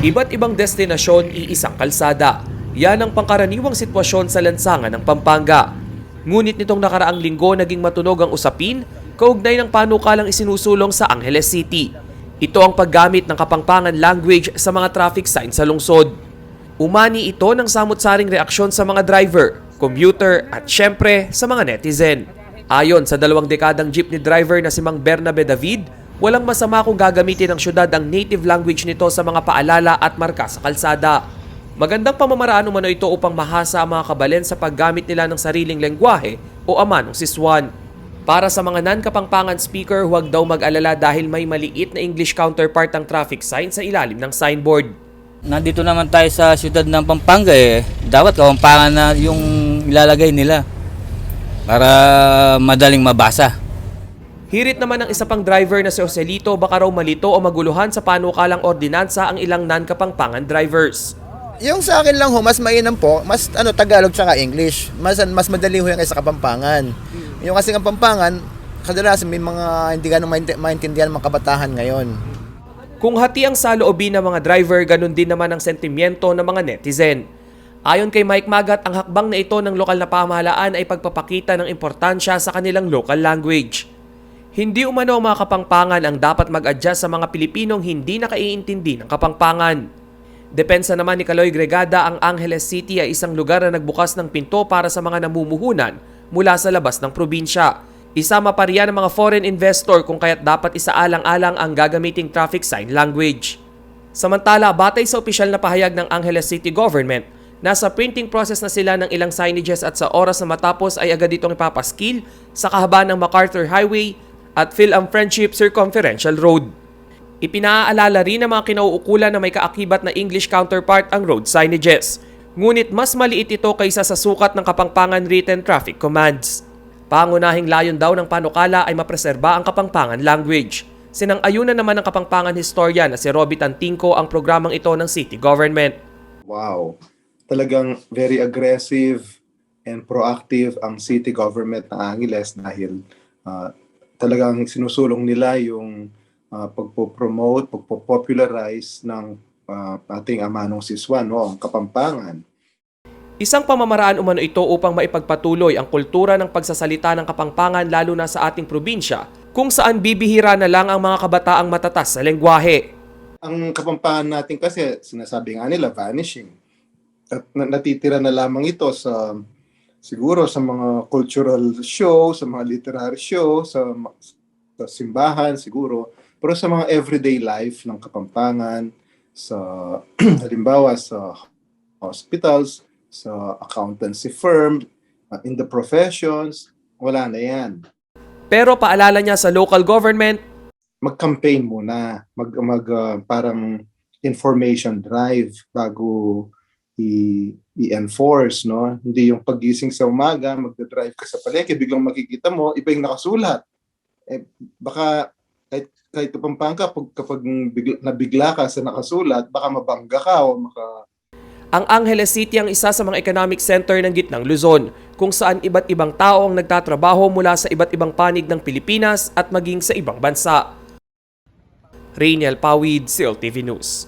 Iba't ibang destinasyon, iisang kalsada. Yan ang pangkaraniwang sitwasyon sa lansangan ng Pampanga. Ngunit nitong nakaraang linggo naging matunog ang usapin kaugnay ng panukalang isinusulong sa Angeles City. Ito ang paggamit ng Kapampangan language sa mga traffic signs sa lungsod. Umani ito ng samut-saring reaksyon sa mga driver, commuter at syempre sa mga netizen. Ayon sa 2 dekadang jeepney driver na si Mang Bernabe David, walang masama kung gagamitin ng syudad ang native language nito sa mga paalala at marka sa kalsada. Magandang pamamaraan umano ito upang mahasa ang mga kabalen sa paggamit nila ng sariling lengguwahe o amanong siswan. Para sa mga non-Kapampangan speaker, huwag daw mag-alala dahil may maliit na English counterpart ang traffic sign sa ilalim ng signboard. Nandito naman tayo sa siyudad ng Pampanga dapat Kapampangan na yung ilalagay nila para madaling mabasa. Hirit naman ng isa pang driver na si Joselito, baka raw malito o maguluhan sa panukalang ordinansa ang ilang non-Kapampangan drivers. Yung sa akin lang ho, mas mainam po, mas Tagalog tsaka English. Mas madali ho yan kaysa Kapampangan. Yung kasi Kapampangan, kadalasan may mga hindi ganong maintindihan ng mga kabataan ngayon. Kung hati ang saloobin ng mga driver, ganun din naman ang sentimiento ng mga netizen. Ayon kay Mike Magat, ang hakbang na ito ng lokal na pamahalaan ay pagpapakita ng importansya sa kanilang local language. Hindi umano ang mga Kapampangan ang dapat mag-adjust sa mga Pilipinong hindi nakaiintindi ng Kapampangan. Depensa naman ni Kaloy Gregada, ang Angeles City ay isang lugar na nagbukas ng pinto para sa mga namumuhunan mula sa labas ng probinsya. Isama pa riyan ang mga foreign investor kung kaya't dapat isaalang-alang ang gagamiting traffic sign language. Samantala, batay sa opisyal na pahayag ng Angeles City Government, nasa printing process na sila ng ilang signages at sa oras na matapos ay agad itong ipapaskil sa kahabaan ng MacArthur Highway at Phil am Friendship Circumferential Road. Ipinaalala rin ng mga kinauukulan na may kaakibat na English counterpart ang road signages. Ngunit mas maliit ito kaysa sa sukat ng Kapampangan written traffic commands. Pangunahing layon daw ng panukala ay mapreserba ang Kapampangan language. Sinang-ayunan naman ng Kapampangan historian na si Robbie Tantingco ang programang ito ng city government. Wow, talagang very aggressive and proactive ang city government ng Angeles dahil talagang sinusulong nila yung pagpo-promote, pagpo-popularize ng ating amanong siswan, ang Kapampangan. Isang pamamaraan umano ito upang maipagpatuloy ang kultura ng pagsasalita ng Kapampangan lalo na sa ating probinsya, kung saan bibihira na lang ang mga kabataang matatas sa lengguwahe. Ang Kapampangan natin kasi, sinasabi nga nila, vanishing. At natitira na lamang ito sa siguro sa mga cultural show, sa mga literary show, sa simbahan siguro. Pero sa mga everyday life ng Kapampangan, sa halimbawa sa hospitals, sa accountancy firm, in the professions, wala na yan. Pero paalala niya sa local government, mag-campaign muna, parang information drive bago i-enforce, no? Hindi yung pagising sa umaga, magda-drive ka sa palengke, biglang makikita mo, iba yung nakasulat. Baka kahit Kapampangan kapag nabigla ka sa nakasulat, baka mabangga ka o Ang Angeles City ang isa sa mga economic center ng gitnang Luzon, kung saan iba't ibang tao ang nagtatrabaho mula sa iba't ibang panig ng Pilipinas at maging sa ibang bansa. Rainiel Pawid, CLTV News.